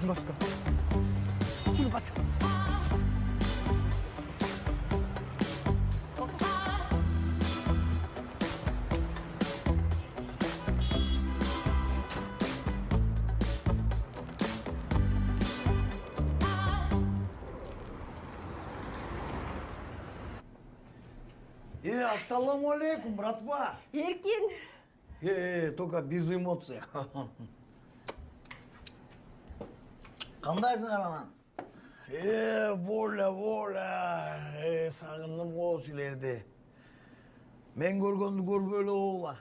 Басын басқа. Bunu bas. Ассаламуалейкум, братва. Еркин. Только без эмоций. Қандайсың араман? Воля. Сағындым ғой сілерді. Мен көргенді көрбейлі оғла.